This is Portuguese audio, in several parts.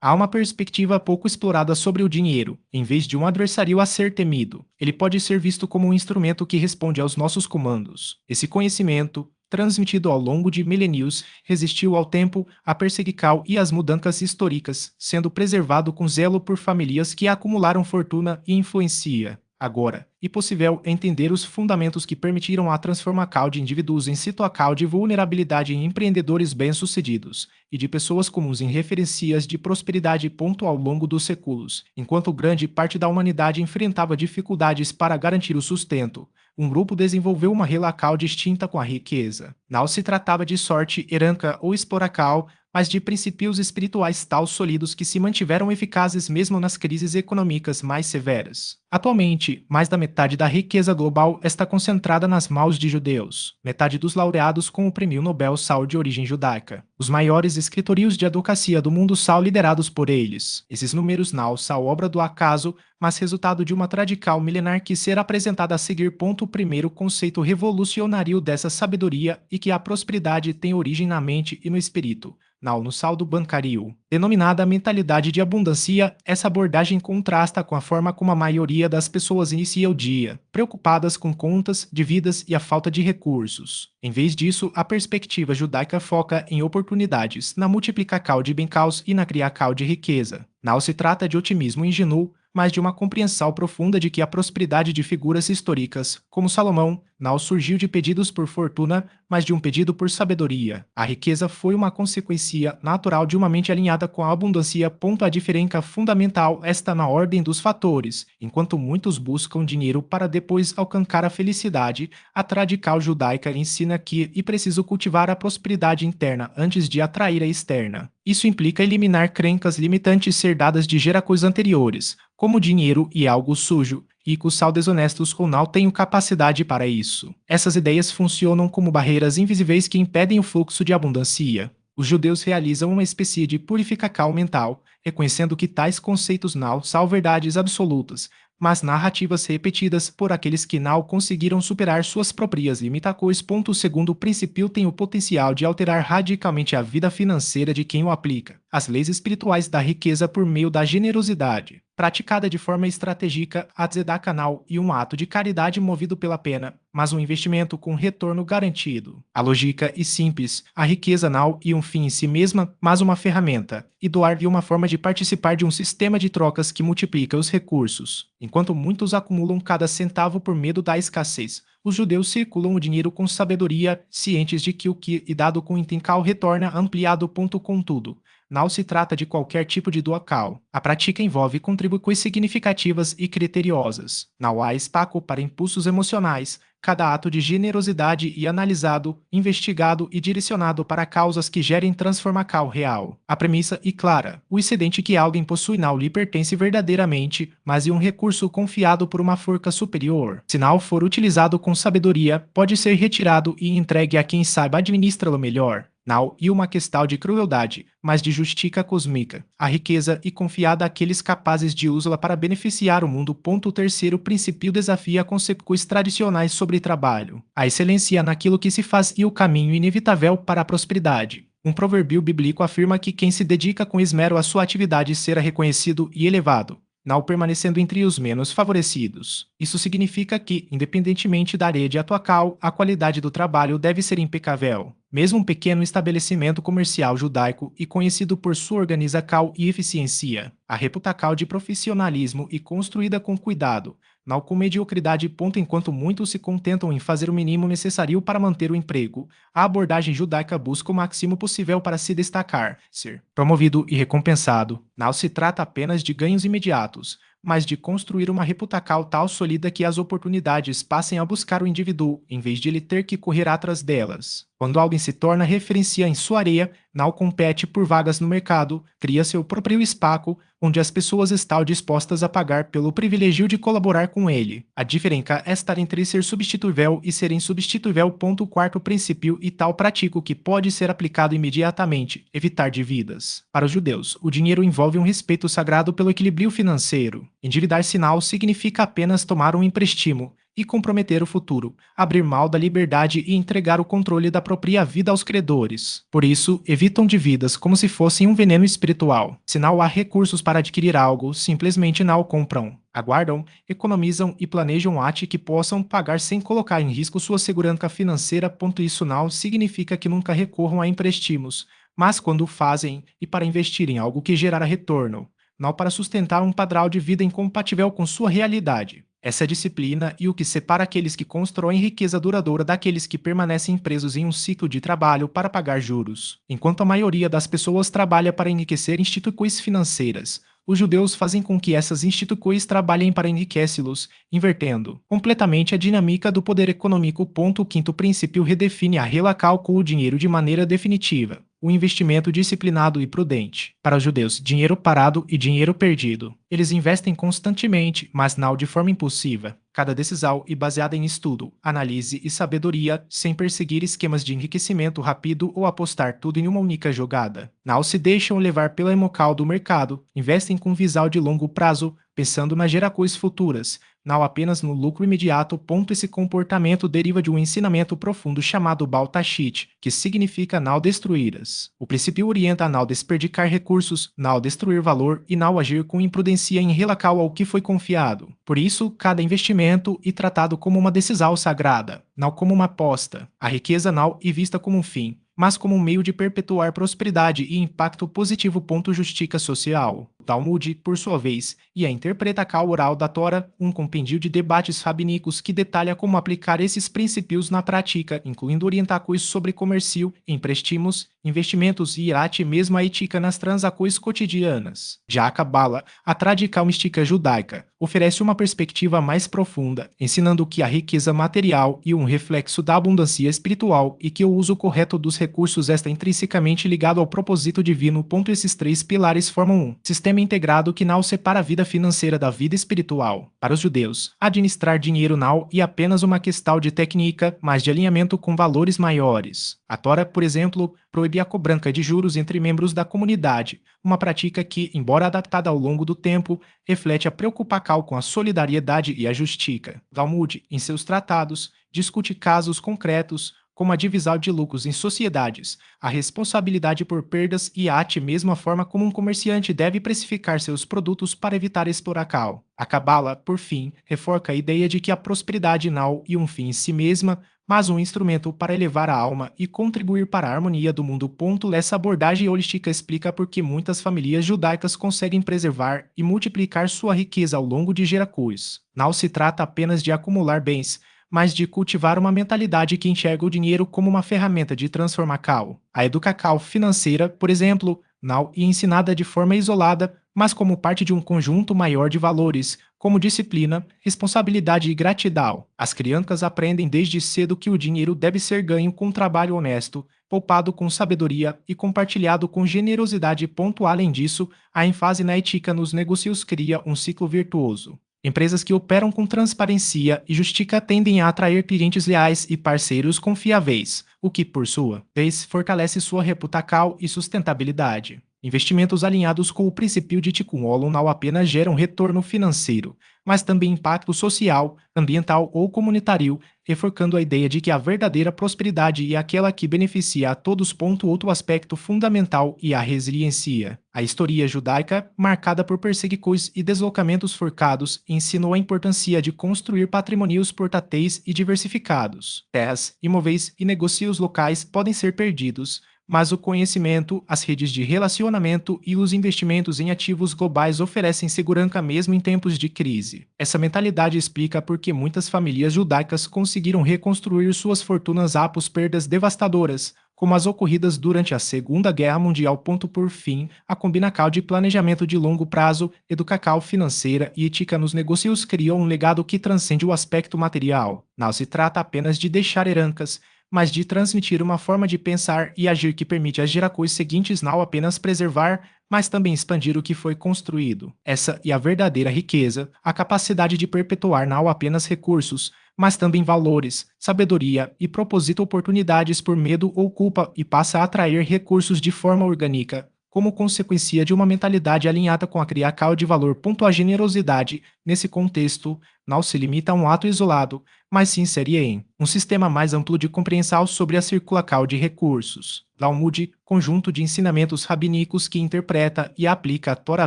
Há uma perspectiva pouco explorada sobre o dinheiro. Em vez de um adversário a ser temido, ele pode ser visto como um instrumento que responde aos nossos comandos. Esse conhecimento, transmitido ao longo de milênios, resistiu ao tempo, à perseguição e às mudanças históricas, sendo preservado com zelo por famílias que acumularam fortuna e influência. Agora, é possível entender os fundamentos que permitiram a transformação de indivíduos em situação de vulnerabilidade em empreendedores bem-sucedidos e de pessoas comuns em referências de prosperidade. Ao longo dos séculos, enquanto grande parte da humanidade enfrentava dificuldades para garantir o sustento, um grupo desenvolveu uma relação distinta com a riqueza. Não se tratava de sorte, herança ou exploração, mas de princípios espirituais tão sólidos que se mantiveram eficazes mesmo nas crises econômicas mais severas. Atualmente, mais da metade da riqueza global está concentrada nas mãos de judeus. Metade dos laureados com o Prêmio Nobel são de origem judaica. Os maiores escritórios de advocacia do mundo são liderados por eles. Esses números não são obra do acaso, mas resultado de uma tradição milenar que será apresentada a seguir. O primeiro conceito revolucionário dessa sabedoria e que a prosperidade tem origem na mente e no espírito, não no saldo bancário. Denominada mentalidade de abundância, essa abordagem contrasta com a forma como a maioria das pessoas inicia o dia, preocupadas com contas, dívidas e a falta de recursos. Em vez disso, a perspectiva judaica foca em oportunidades, na multiplicação de bens e na criação de riqueza. Não se trata de otimismo ingênuo, mas de uma compreensão profunda de que a prosperidade de figuras históricas, como Salomão, não surgiu de pedidos por fortuna, mas de um pedido por sabedoria. A riqueza foi uma consequência natural de uma mente alinhada com a abundância. A diferença fundamental está na ordem dos fatores. Enquanto muitos buscam dinheiro para depois alcançar a felicidade, a tradição judaica ensina que é preciso cultivar a prosperidade interna antes de atrair a externa. Isso implica eliminar crenças limitantes herdadas de gerações anteriores, como dinheiro e algo sujo, ricos são desonestos ou não têm capacidade para isso. Essas ideias funcionam como barreiras invisíveis que impedem o fluxo de abundância. Os judeus realizam uma espécie de purificação mental, reconhecendo que tais conceitos não são verdades absolutas, mas narrativas repetidas por aqueles que não conseguiram superar suas próprias limitações. O segundo princípio tem o potencial de alterar radicalmente a vida financeira de quem o aplica. As leis espirituais da riqueza por meio da generosidade, praticada de forma estratégica, a tzedakah e um ato de caridade movido pela pena, mas um investimento com retorno garantido. A lógica é simples, a riqueza não é um fim em si mesma, mas uma ferramenta, e doar é uma forma de participar de um sistema de trocas que multiplica os recursos. Enquanto muitos acumulam cada centavo por medo da escassez, os judeus circulam o dinheiro com sabedoria, cientes de que o que é dado com intenção retorna ampliado. Contudo, não se trata de qualquer tipo de doação. A prática envolve contribuições significativas e criteriosas. Não há espaço para impulsos emocionais. Cada ato de generosidade é analisado, investigado e direcionado para causas que gerem transformação real. A premissa é clara: o excedente que alguém possui não lhe pertence verdadeiramente, mas é um recurso confiado por uma força superior. Se não for utilizado com sabedoria, pode ser retirado e entregue a quem saiba administrá-lo melhor. Não é uma questão de crueldade, mas de justiça cósmica. A riqueza é confiada àqueles capazes de usá-la para beneficiar o mundo. O terceiro princípio desafia conceições tradicionais sobre trabalho. A excelência naquilo que se faz é o caminho inevitável para a prosperidade. Um provérbio bíblico afirma que quem se dedica com esmero à sua atividade será reconhecido e elevado, não permanecendo entre os menos favorecidos. Isso significa que, independentemente da área de atuação, a qualidade do trabalho deve ser impecável. Mesmo um pequeno estabelecimento comercial judaico e conhecido por sua organização e eficiência, a reputação de profissionalismo e construída com cuidado, não com mediocridade. Enquanto muitos se contentam em fazer o mínimo necessário para manter o emprego, a abordagem judaica busca o máximo possível para se destacar, ser promovido e recompensado. Não se trata apenas de ganhos imediatos, mas de construir uma reputação tal sólida que as oportunidades passem a buscar o indivíduo, em vez de ele ter que correr atrás delas. Quando alguém se torna referência em sua área, não compete por vagas no mercado, cria seu próprio espaço, onde as pessoas estão dispostas a pagar pelo privilégio de colaborar com ele. A diferença está entre ser substituível e ser insubstituível. O quarto princípio e prático que pode ser aplicado imediatamente: evitar dívidas. Para os judeus, o dinheiro envolve envolve um respeito sagrado pelo equilíbrio financeiro. Endividar-se now significa apenas tomar um empréstimo e comprometer o futuro, abrir mão da liberdade e entregar o controle da própria vida aos credores. Por isso, evitam dívidas como se fossem um veneno espiritual. Se não há recursos para adquirir algo, simplesmente não o compram. Aguardam, economizam e planejam ate que possam pagar sem colocar em risco sua segurança financeira. Isso não significa que nunca recorram a empréstimos, mas quando o fazem e para investir em algo que gerará retorno, não para sustentar um padrão de vida incompatível com sua realidade. Essa disciplina e o que separa aqueles que constroem riqueza duradoura daqueles que permanecem presos em um ciclo de trabalho para pagar juros. Enquanto a maioria das pessoas trabalha para enriquecer instituições financeiras, os judeus fazem com que essas instituições trabalhem para enriquecê-los, invertendo completamente a dinâmica do poder econômico. O quinto princípio redefine a relação com o dinheiro de maneira definitiva. O investimento disciplinado e prudente. Para os judeus, dinheiro parado e dinheiro perdido. Eles investem constantemente, mas não de forma impulsiva. Cada decisão é baseada em estudo, análise e sabedoria, sem perseguir esquemas de enriquecimento rápido ou apostar tudo em uma única jogada. Não se deixam levar pela emoção do mercado, investem com visão de longo prazo, pensando nas gerações futuras, não apenas no lucro imediato. Esse comportamento deriva de um ensinamento profundo chamado Baal Tashit, que significa não destruí-las. O princípio orienta a não desperdiçar recursos, não destruir valor e não agir com imprudência em relação ao que foi confiado. Por isso, cada investimento é tratado como uma decisão sagrada, não como uma aposta. A riqueza não é vista como um fim, mas como um meio de perpetuar prosperidade e impacto positivo. Justiça social. O Talmud, por sua vez, e a interpretação oral da Torá, um compêndio de debates rabínicos que detalha como aplicar esses princípios na prática, incluindo orientações sobre comércio, empréstimos, investimentos e até mesmo a ética nas transações cotidianas. Já a Cabala, a tradição mística judaica, oferece uma perspectiva mais profunda, ensinando que a riqueza material é um reflexo da abundância espiritual e que o uso correto dos recursos está intrinsecamente ligado ao propósito divino. Esses três pilares formam um sistema integrado que não separa a vida financeira da vida espiritual. Para os judeus, administrar dinheiro não é apenas uma questão de técnica, mas de alinhamento com valores maiores. A Torá, por exemplo, proíbe a cobrança de juros entre membros da comunidade, uma prática que, embora adaptada ao longo do tempo, reflete a preocupação com a solidariedade e a justiça. Talmud, em seus tratados, discute casos concretos, como a divisão de lucros em sociedades, a responsabilidade por perdas e até mesmo a forma como um comerciante deve precificar seus produtos para evitar exploração. A Cabala, por fim, reforça a ideia de que a prosperidade não é um fim em si mesma, mas um instrumento para elevar a alma e contribuir para a harmonia do mundo. Essa abordagem holística explica por que muitas famílias judaicas conseguem preservar e multiplicar sua riqueza ao longo de gerações. Não se trata apenas de acumular bens, mas de cultivar uma mentalidade que enxerga o dinheiro como uma ferramenta de transformação. A educação financeira, por exemplo, não é ensinada de forma isolada, mas como parte de um conjunto maior de valores, como disciplina, responsabilidade e gratidão. As crianças aprendem desde cedo que o dinheiro deve ser ganho com trabalho honesto, poupado com sabedoria e compartilhado com generosidade. Além disso, a ênfase na ética nos negócios cria um ciclo virtuoso. Empresas que operam com transparência e justiça tendem a atrair clientes leais e parceiros confiáveis, o que, por sua vez, fortalece sua reputação e sustentabilidade. Investimentos alinhados com o princípio de Tikkun Olam não apenas geram retorno financeiro, mas também impacto social, ambiental ou comunitário, reforçando a ideia de que a verdadeira prosperidade é aquela que beneficia a todos. Outro aspecto fundamental é a resiliência. A história judaica, marcada por perseguições e deslocamentos forçados, ensinou a importância de construir patrimônios portáteis e diversificados. Terras, imóveis e negócios locais podem ser perdidos, mas o conhecimento, as redes de relacionamento e os investimentos em ativos globais oferecem segurança mesmo em tempos de crise. Essa mentalidade explica por que muitas famílias judaicas conseguiram reconstruir suas fortunas após perdas devastadoras, como as ocorridas durante a Segunda Guerra Mundial. Por fim, a combinação de planejamento de longo prazo, educação financeira e ética nos negócios criou um legado que transcende o aspecto material. Não se trata apenas de deixar heranças, mas de transmitir uma forma de pensar e agir que permite às gerações seguintes não apenas preservar, mas também expandir o que foi construído. Essa é a verdadeira riqueza, a capacidade de perpetuar não apenas recursos, mas também valores, sabedoria e propósito. Oportunidades por medo ou culpa e passa a atrair recursos de forma orgânica, como consequência de uma mentalidade alinhada com a criacal de valor. A generosidade, nesse contexto, não se limita a um ato isolado, mas se insere em um sistema mais amplo de compreensão sobre a circulação de recursos. Talmud, conjunto de ensinamentos rabínicos que interpreta e aplica a Torá à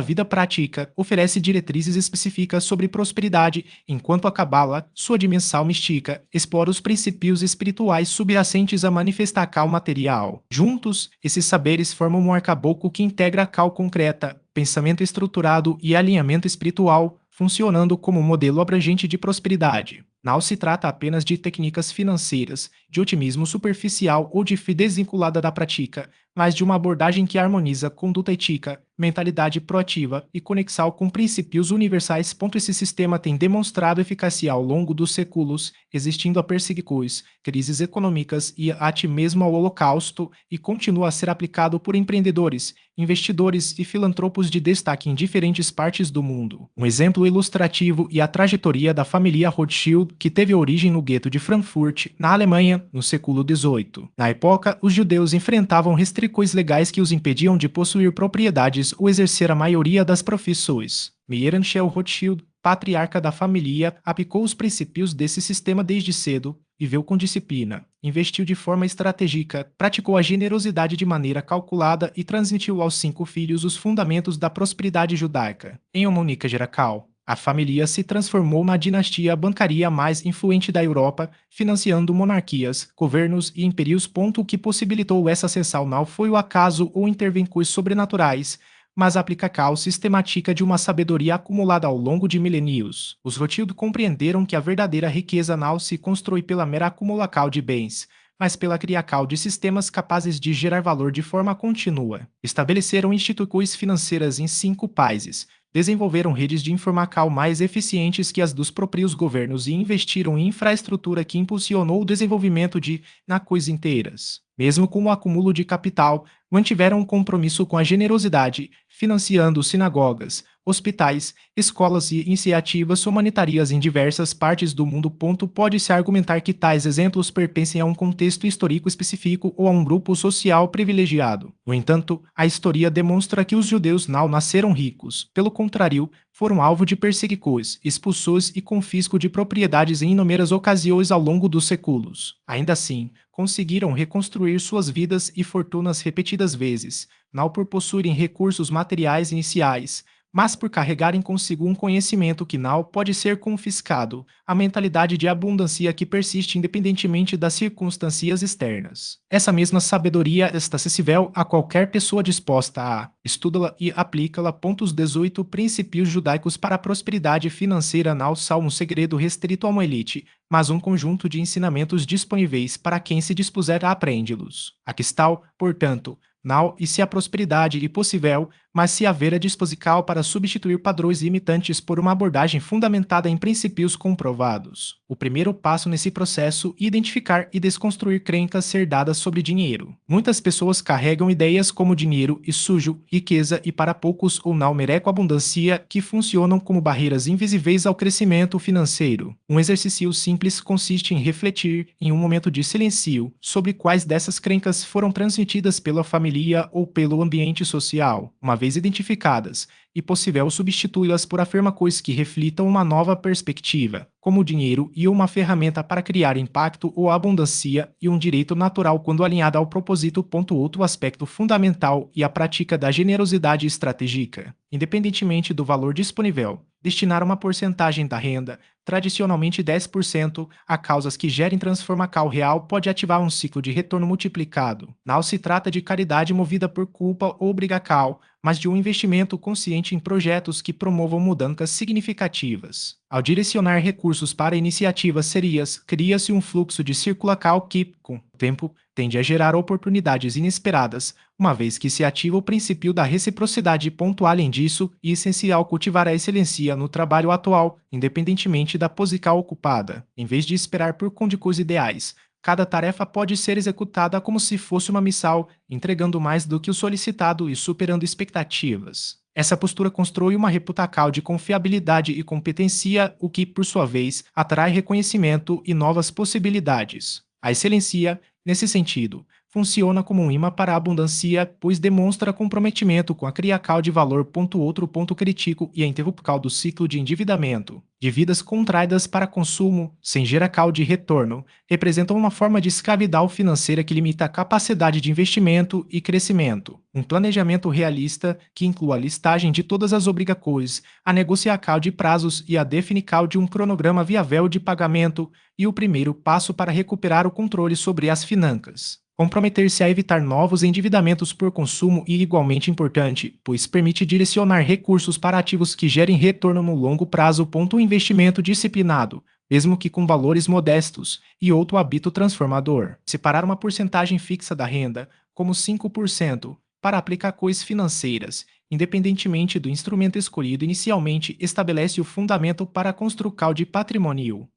vida prática, oferece diretrizes específicas sobre prosperidade, enquanto a Cabala, sua dimensão mística, explora os princípios espirituais subjacentes à manifestação material. Juntos, esses saberes formam um arcabouço que integra a cal concreta, pensamento estruturado e alinhamento espiritual, funcionando como um modelo abrangente de prosperidade. Não se trata apenas de técnicas financeiras, de otimismo superficial ou de fé desvinculada da prática, mas de uma abordagem que harmoniza conduta ética, mentalidade proativa e conexão com princípios universais. Esse sistema tem demonstrado eficácia ao longo dos séculos, existindo a perseguições, crises econômicas e até mesmo ao Holocausto, e continua a ser aplicado por empreendedores, investidores e filantropos de destaque em diferentes partes do mundo. Um exemplo ilustrativo é a trajetória da família Rothschild, que teve origem no gueto de Frankfurt, na Alemanha, no século XVIII. Na época, os judeus enfrentavam restrições legais que os impediam de possuir propriedades ou exercer a maioria das profissões. Meyer Anschel Rothschild, patriarca da família, aplicou os princípios desse sistema desde cedo, viveu com disciplina, investiu de forma estratégica, praticou a generosidade de maneira calculada e transmitiu aos 5 filhos os fundamentos da prosperidade judaica. Em uma única geração, a família se transformou na dinastia bancária mais influente da Europa, financiando monarquias, governos e impérios. O que possibilitou essa ascensão não foi o acaso ou intervenções sobrenaturais, mas a aplicação sistemática de uma sabedoria acumulada ao longo de milênios. Os Rothschild compreenderam que a verdadeira riqueza não se constrói pela mera acumulação de bens, mas pela criação de sistemas capazes de gerar valor de forma contínua. Estabeleceram instituições financeiras em 5 países, desenvolveram redes de informação mais eficientes que as dos próprios governos e investiram em infraestrutura que impulsionou o desenvolvimento de nações inteiras. Mesmo com o acúmulo de capital, mantiveram um compromisso com a generosidade, financiando sinagogas, hospitais, escolas e iniciativas humanitárias em diversas partes do mundo. Pode-se argumentar que tais exemplos pertencem a um contexto histórico específico ou a um grupo social privilegiado. No entanto, a história demonstra que os judeus não nasceram ricos. Pelo contrário, foram alvo de perseguições, expulsões e confisco de propriedades em inúmeras ocasiões ao longo dos séculos. Ainda assim, conseguiram reconstruir suas vidas e fortunas repetidas vezes, não por possuírem recursos materiais iniciais, mas por carregarem consigo um conhecimento que não pode ser confiscado, a mentalidade de abundância que persiste independentemente das circunstâncias externas. Essa mesma sabedoria está acessível a qualquer pessoa disposta a estudá-la e aplicá-la. Os 18 princípios judaicos para a prosperidade financeira não são um segredo restrito a uma elite, mas um conjunto de ensinamentos disponíveis para quem se dispuser a apreendê-los. A questão, portanto, não e se a prosperidade é possível, mas se haver a disposição para substituir padrões limitantes por uma abordagem fundamentada em princípios comprovados. O primeiro passo nesse processo é identificar e desconstruir crenças herdadas sobre dinheiro. Muitas pessoas carregam ideias como dinheiro e sujo, riqueza e para poucos ou não mereco abundância que funcionam como barreiras invisíveis ao crescimento financeiro. Um exercício simples consiste em refletir, em um momento de silêncio, sobre quais dessas crenças foram transmitidas pela família ou pelo ambiente social. Uma vez identificadas, e possível substituí-las por afirmações que reflitam uma nova perspectiva, como o dinheiro e uma ferramenta para criar impacto ou abundância e um direito natural quando alinhada ao propósito. Outro aspecto fundamental é a prática da generosidade estratégica. Independentemente do valor disponível, destinar uma porcentagem da renda, tradicionalmente 10%, a causas que gerem transformação real pode ativar um ciclo de retorno multiplicado. Não se trata de caridade movida por culpa ou obrigação, mas de um investimento consciente em projetos que promovam mudanças significativas. Ao direcionar recursos para iniciativas serias, cria-se um fluxo de circulação que, com o tempo, tende a gerar oportunidades inesperadas, uma vez que se ativa o princípio da reciprocidade. Além disso, é essencial cultivar a excelência no trabalho atual, independentemente da posição ocupada. Em vez de esperar por condições ideais, cada tarefa pode ser executada como se fosse uma missão, entregando mais do que o solicitado e superando expectativas. Essa postura constrói uma reputação de confiabilidade e competência, o que, por sua vez, atrai reconhecimento e novas possibilidades. A excelência, nesse sentido, funciona como um imã para a abundância, pois demonstra comprometimento com a criacal de valor. Outro ponto crítico e a interrupção do ciclo de endividamento. Dívidas contraídas para consumo, sem geracal de retorno, representam uma forma de escravidão financeira que limita a capacidade de investimento e crescimento. Um planejamento realista que inclua a listagem de todas as obrigações, a negociação de prazos e a definição de um cronograma viável de pagamento e o primeiro passo para recuperar o controle sobre as finanças. Comprometer-se a evitar novos endividamentos por consumo é igualmente importante, pois permite direcionar recursos para ativos que gerem retorno no longo prazo. Um investimento disciplinado, mesmo que com valores modestos, e outro hábito transformador. Separar uma porcentagem fixa da renda, como 5%, para aplicações financeiras, independentemente do instrumento escolhido inicialmente, estabelece o fundamento para a construção de patrimônio.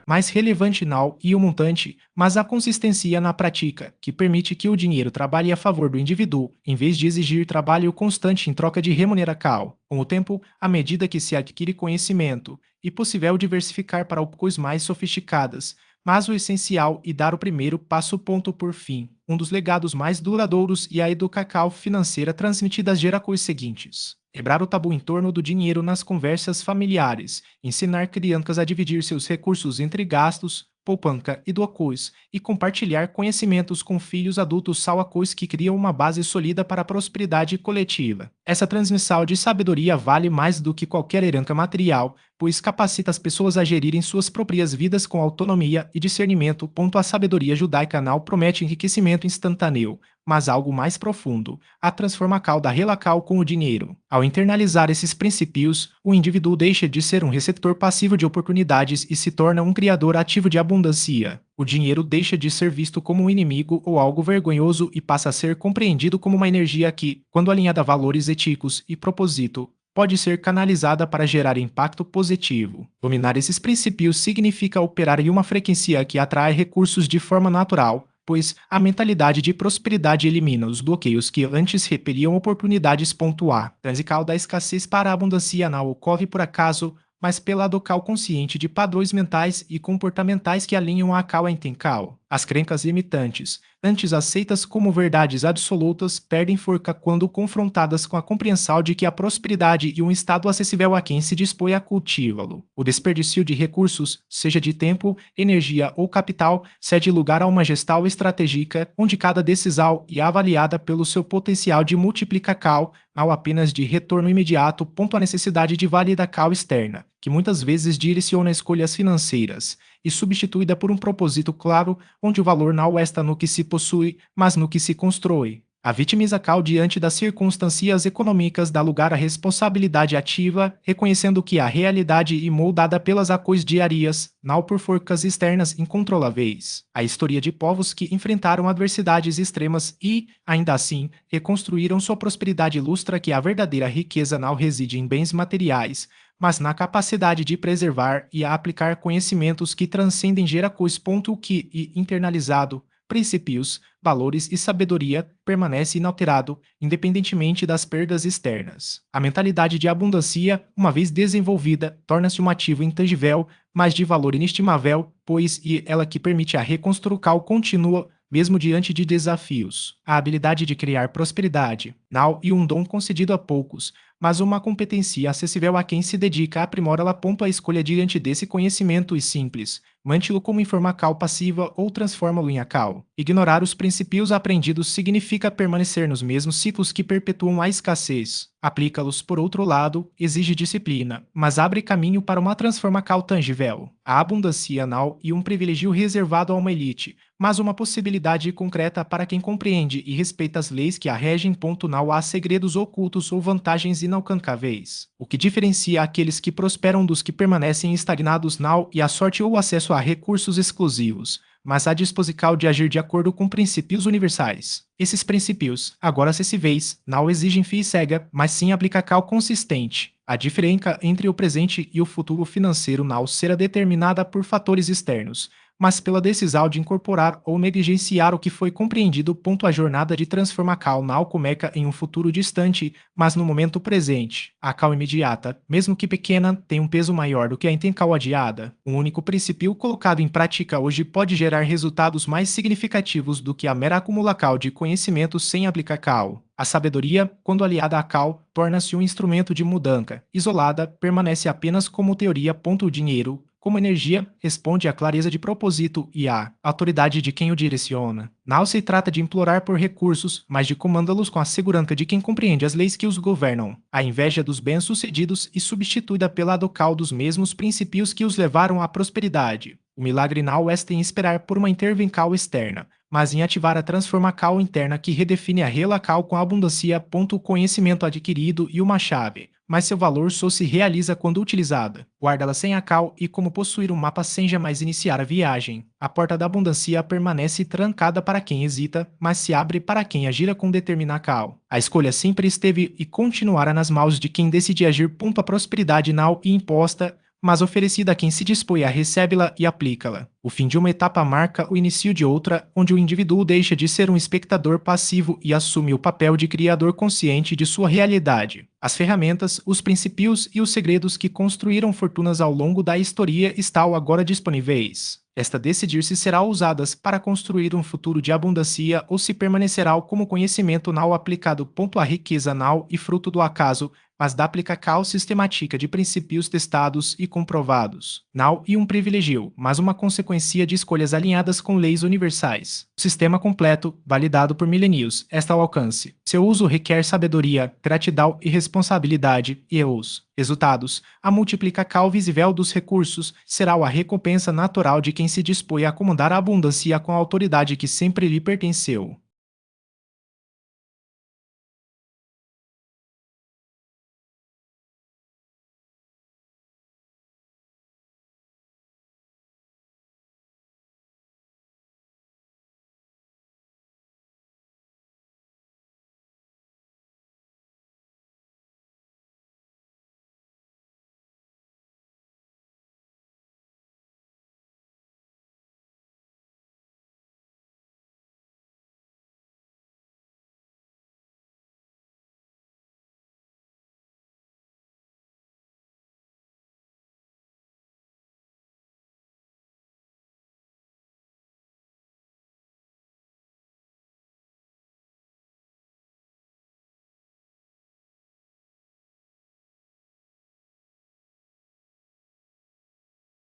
Mais relevante não é o montante, mas a consistência na prática, que permite que o dinheiro trabalhe a favor do indivíduo, em vez de exigir trabalho constante em troca de remuneração. Com o tempo, à medida que se adquire conhecimento, é possível diversificar para coisas mais sofisticadas, mas o essencial é dar o primeiro passo. Por fim, um dos legados mais duradouros e a educação financeira transmitida às gerações seguintes. Quebrar o tabu em torno do dinheiro nas conversas familiares, ensinar crianças a dividir seus recursos entre gastos, poupança e doações, e compartilhar conhecimentos com filhos adultos são a coisa que criam uma base sólida para a prosperidade coletiva. Essa transmissão de sabedoria vale mais do que qualquer herança material, pois capacita as pessoas a gerirem suas próprias vidas com autonomia e discernimento. A sabedoria judaica não promete enriquecimento instantâneo, mas algo mais profundo, a transformação da relação com o dinheiro. Ao internalizar esses princípios, o indivíduo deixa de ser um receptor passivo de oportunidades e se torna um criador ativo de abundância. O dinheiro deixa de ser visto como um inimigo ou algo vergonhoso e passa a ser compreendido como uma energia que, quando alinhada a valores éticos e propósito, pode ser canalizada para gerar impacto positivo. Dominar esses princípios significa operar em uma frequência que atrai recursos de forma natural, pois a mentalidade de prosperidade elimina os bloqueios que antes repeliam oportunidades. A transição da escassez para a abundância não ocorre por acaso, mas pela adoção consciente de padrões mentais e comportamentais que alinham a cal em tencal. As crenças limitantes, antes aceitas como verdades absolutas, perdem força quando confrontadas com a compreensão de que a prosperidade e um estado acessível a quem se dispõe a cultivá-lo. O desperdício de recursos, seja de tempo, energia ou capital, cede lugar a uma gestão estratégica, onde cada decisão é avaliada pelo seu potencial de multiplicação, não apenas de retorno imediato. A necessidade de validação externa, que muitas vezes direciona escolhas financeiras, e substituída por um propósito claro, onde o valor não está no que se possui, mas no que se constrói. A vitimização diante das circunstâncias econômicas dá lugar à responsabilidade ativa, reconhecendo que a realidade é moldada pelas ações diárias, não por forças externas incontroláveis. A história de povos que enfrentaram adversidades extremas e, ainda assim, reconstruíram sua prosperidade ilustra que a verdadeira riqueza não reside em bens materiais, mas na capacidade de preservar e aplicar conhecimentos que transcendem gerações. O que, internalizado, princípios, valores e sabedoria permanece inalterado, independentemente das perdas externas. A mentalidade de abundância, uma vez desenvolvida, torna-se um ativo intangível, mas de valor inestimável, pois é ela que permite a reconstrução contínua, mesmo diante de desafios. A habilidade de criar prosperidade não é um dom concedido a poucos, mas uma competência acessível a quem se dedica a aprimorá-la. A escolha diante desse conhecimento é simples: mantê-lo como informação passiva ou transforma-lo em acal. Ignorar os princípios aprendidos significa permanecer nos mesmos ciclos que perpetuam a escassez. Aplica-los, por outro lado, exige disciplina, mas abre caminho para uma transformação tangível. A abundância não é um privilégio reservado a uma elite, mas uma possibilidade concreta para quem compreende e respeita as leis que a regem. Não há segredos ocultos ou vantagens inalcançáveis. O que diferencia aqueles que prosperam dos que permanecem estagnados não é a sorte ou acesso a recursos exclusivos, mas a disposição de agir de acordo com princípios universais. Esses princípios, agora acessíveis, não exigem fé cega, mas sim aplicação consistente. A diferença entre o presente e o futuro financeiro não será determinada por fatores externos, mas pela decisão de incorporar ou negligenciar o que foi compreendido. A jornada de transformar Cal Nau começa em um futuro distante, mas no momento presente. A Cal imediata, mesmo que pequena, tem um peso maior do que a Intencal adiada. Um único princípio colocado em prática hoje pode gerar resultados mais significativos do que a mera acumulação de conhecimento sem aplicar Cal. A sabedoria, quando aliada à Cal, torna-se um instrumento de mudança. Isolada, permanece apenas como teoria. O dinheiro, como energia, responde à clareza de propósito e à autoridade de quem o direciona. Não se trata de implorar por recursos, mas de comandá-los com a segurança de quem compreende as leis que os governam. A inveja dos bem-sucedidos é substituída pela adocal dos mesmos princípios que os levaram à prosperidade. O milagre não está em esperar por uma intervenção externa, mas em ativar a transformação interna que redefine a relação com a abundância. O conhecimento adquirido e uma chave, mas seu valor só se realiza quando utilizada. Guarda-la sem a cal e como possuir um mapa sem jamais iniciar a viagem. A porta da abundância permanece trancada para quem hesita, mas se abre para quem agirá com determinação. A escolha sempre esteve e continuará nas mãos de quem decide agir. A prosperidade não é imposta, mas oferecida a quem se dispõe a recebê-la e aplica-la. O fim de uma etapa marca o início de outra, onde o indivíduo deixa de ser um espectador passivo e assume o papel de criador consciente de sua realidade. As ferramentas, os princípios e os segredos que construíram fortunas ao longo da história estão agora disponíveis. Esta decidir se será usadas para construir um futuro de abundância ou se permanecerá como conhecimento não aplicado. A riqueza não e fruto do acaso, mas da aplicação sistemática de princípios testados e comprovados. Não e um privilégio, mas uma consequência de escolhas alinhadas com leis universais. O sistema completo, validado por milênios, está ao alcance. Seu uso requer sabedoria, gratidão e responsabilidade, e os resultados, a multiplicação visível dos recursos, será a recompensa natural de quem se dispõe a acomodar a abundância com a autoridade que sempre lhe pertenceu.